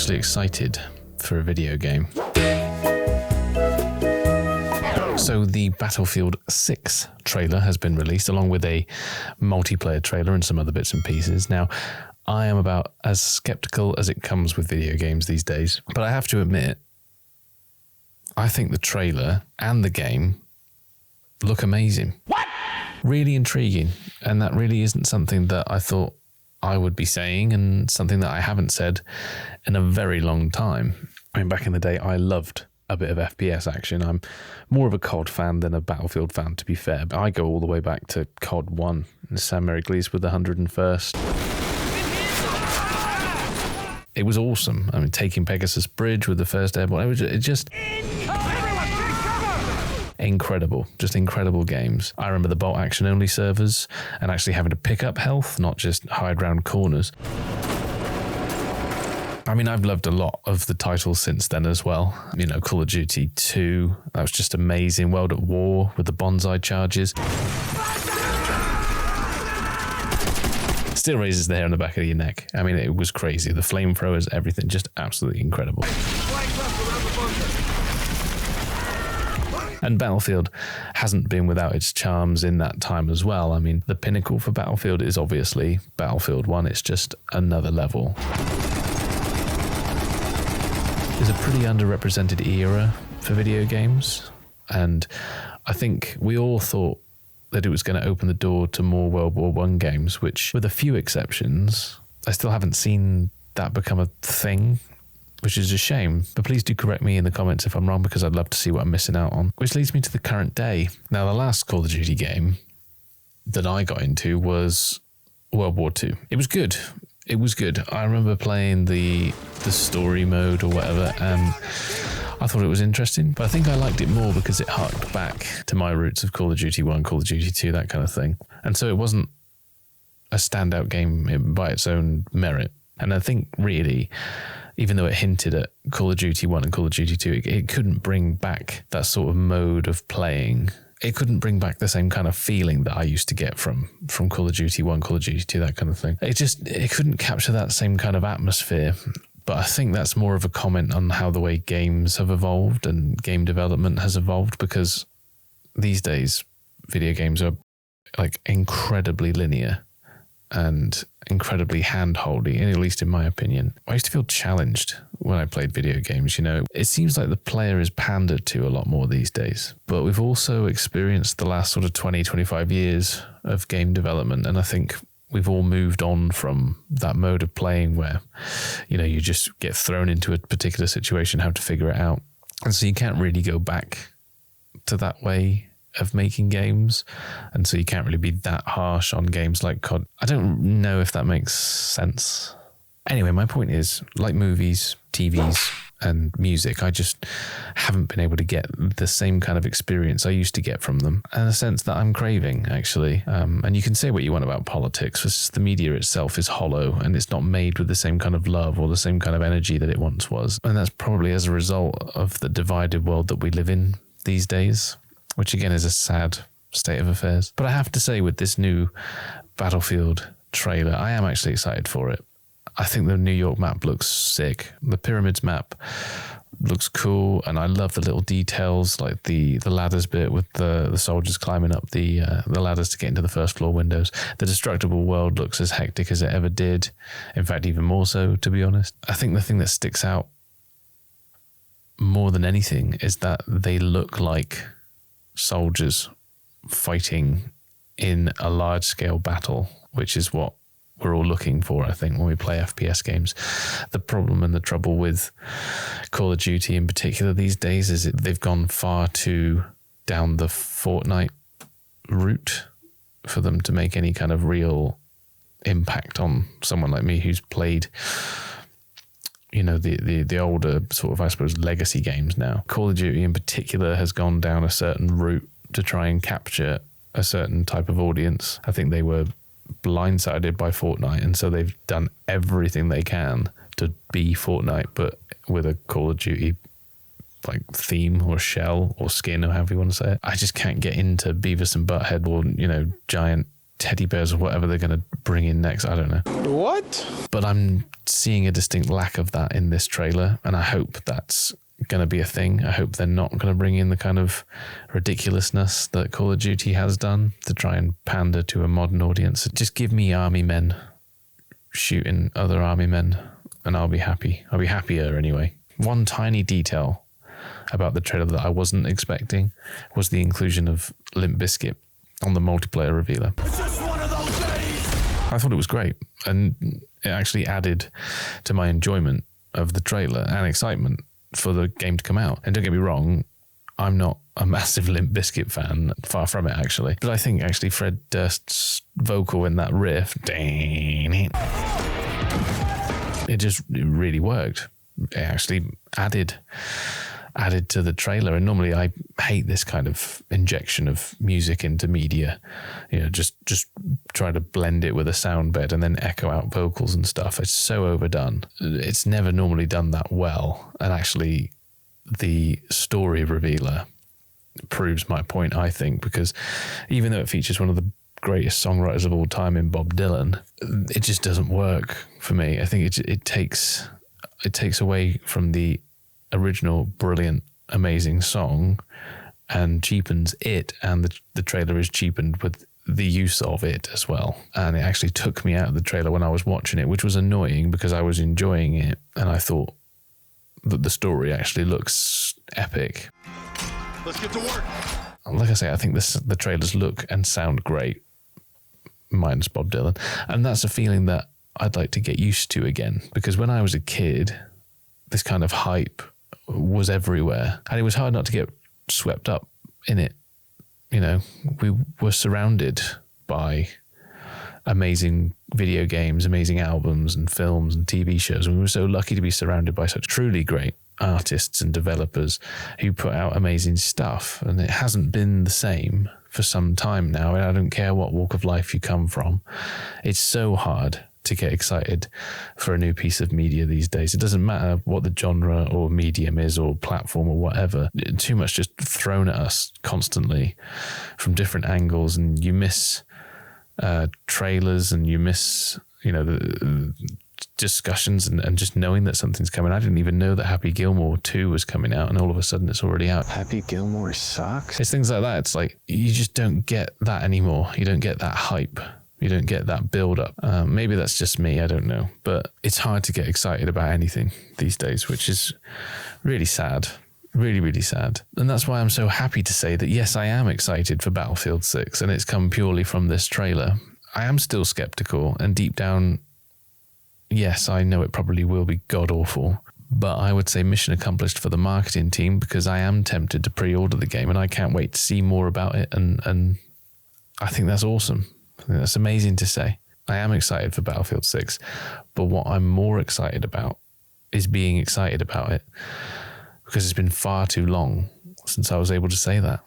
actually excited for a video game. So the Battlefield 6 trailer has been released along with a multiplayer trailer and some other bits and pieces. Now, I am about as skeptical as it comes with video games these days, but I have to admit, I think the trailer and the game look amazing. What? Really intriguing. And that really isn't something that I thought I would be saying, and something that I haven't said in a very long time. I mean, back in the day, I loved a bit of FPS action. I'm more of a COD fan than a Battlefield fan, to be fair. But I go all the way back to COD 1 and Sam Merrickley's with the 101st. It was awesome. I mean, taking Pegasus Bridge with the first airborne, it just incredible, just incredible games. I remember the bolt action only servers and actually having to pick up health, not just hide round corners. I mean, I've loved a lot of the titles since then as well. You know, Call of Duty 2, that was just amazing. World at War with the bonsai charges. Still raises the hair on the back of your neck. I mean, it was crazy. The flamethrowers, everything, just absolutely incredible. And Battlefield hasn't been without its charms in that time as well. I mean, the pinnacle for Battlefield is obviously Battlefield 1. It's just another level. It's a pretty underrepresented era for video games, and I think we all thought that it was going to open the door to more World War I games, which, with a few exceptions, I still haven't seen that become a thing, which is a shame. But please do correct me in the comments if I'm wrong, because I'd love to see what I'm missing out on. Which leads me to the current day. Now, the last Call of Duty game that I got into was World War II. It was good. It was good. I remember playing the story mode or whatever, and I thought it was interesting, but I think I liked it more because it harked back to my roots of Call of Duty 1, Call of Duty 2, that kind of thing. And so it wasn't a standout game by its own merit. And I think really, even though it hinted at Call of Duty 1 and Call of Duty 2, it couldn't bring back that sort of mode of playing. It couldn't bring back the same kind of feeling that I used to get from Call of Duty 1, Call of Duty 2, that kind of thing. It couldn't capture that same kind of atmosphere. But I think that's more of a comment on how the way games have evolved and game development has evolved, because these days video games are like incredibly linear and incredibly hand-holdy, at least in my opinion. I used to feel challenged when I played video games, you know. It seems like the player is pandered to a lot more these days. But we've also experienced the last sort of 20, 25 years of game development, and I think we've all moved on from that mode of playing where, you know, you just get thrown into a particular situation, have to figure it out. And so you can't really go back to that way of making games, and so you can't really be that harsh on games like COD. I don't know if that makes sense. Anyway, my point is, like movies, TVs, and music, I just haven't been able to get the same kind of experience I used to get from them, and a sense that I'm craving, actually. And you can say what you want about politics, it's just the media itself is hollow, and it's not made with the same kind of love or the same kind of energy that it once was. And that's probably as a result of the divided world that we live in these days, which again is a sad state of affairs. But I have to say, with this new Battlefield trailer, I am actually excited for it. I think the New York map looks sick. The Pyramids map looks cool, and I love the little details, like the ladders bit with the soldiers climbing up the ladders to get into the first floor windows. The destructible world looks as hectic as it ever did. In fact, even more so, to be honest. I think the thing that sticks out more than anything is that they look like soldiers fighting in a large-scale battle, which is what we're all looking for, I think, when we play FPS games. The problem and the trouble with Call of Duty in particular these days is they've gone far too down the Fortnite route for them to make any kind of real impact on someone like me who's played, you know, the older sort of, I suppose, legacy games now. Call of Duty in particular has gone down a certain route to try and capture a certain type of audience. I think they were blindsided by Fortnite, and so they've done everything they can to be Fortnite, but with a Call of Duty like theme or shell or skin or however you want to say it. I just can't get into Beavis and Butthead or, you know, giant teddy bears or whatever they're going to bring in next. I don't know. What? But I'm seeing a distinct lack of that in this trailer, and I hope that's going to be a thing. I hope they're not going to bring in the kind of ridiculousness that Call of Duty has done to try and pander to a modern audience. Just give me army men shooting other army men, and I'll be happy. I'll be happier anyway. One tiny detail about the trailer that I wasn't expecting was the inclusion of Limp Bizkit on the multiplayer revealer. It's just one of those days. I thought it was great, and it actually added to my enjoyment of the trailer and excitement for the game to come out. And don't get me wrong, I'm not a massive Limp Bizkit fan, far from it actually. But I think actually Fred Durst's vocal in that riff, it really worked. It actually added to the trailer. And normally I hate this kind of injection of music into media, just try to blend it with a sound bed and then echo out vocals and stuff. It's so overdone. It's never normally done that well. And actually the story revealer proves my point, I think, because even though it features one of the greatest songwriters of all time in Bob Dylan, it just doesn't work for me. I think it takes away from the original brilliant, amazing song and cheapens it, and the trailer is cheapened with the use of it as well. And it actually took me out of the trailer when I was watching it, which was annoying because I was enjoying it and I thought that the story actually looks epic. Let's get to work. Like I say, I think the trailers look and sound great, minus Bob Dylan. And that's a feeling that I'd like to get used to again, because when I was a kid, this kind of hype was everywhere and it was hard not to get swept up in it. We were surrounded by amazing video games, amazing albums and films and TV shows. And we were so lucky to be surrounded by such truly great artists and developers who put out amazing stuff. And it hasn't been the same for some time now. And I don't care what walk of life you come from. It's so hard to get excited for a new piece of media these days. It doesn't matter what the genre or medium is or platform or whatever. Too much just thrown at us constantly from different angles, and you miss trailers and you miss, the discussions and just knowing that something's coming. I didn't even know that Happy Gilmore 2 was coming out, and all of a sudden it's already out. Happy Gilmore sucks. It's things like that. It's like you just don't get that anymore. You don't get that hype. You don't get that build-up. Maybe that's just me, I don't know. But it's hard to get excited about anything these days, which is really sad. Really, really sad. And that's why I'm so happy to say that, yes, I am excited for Battlefield 6, and it's come purely from this trailer. I am still skeptical, and deep down, yes, I know it probably will be god-awful. But I would say mission accomplished for the marketing team, because I am tempted to pre-order the game, and I can't wait to see more about it. And I think that's awesome. I think that's amazing to say. I am excited for Battlefield 6, but what I'm more excited about is being excited about it, because it's been far too long since I was able to say that.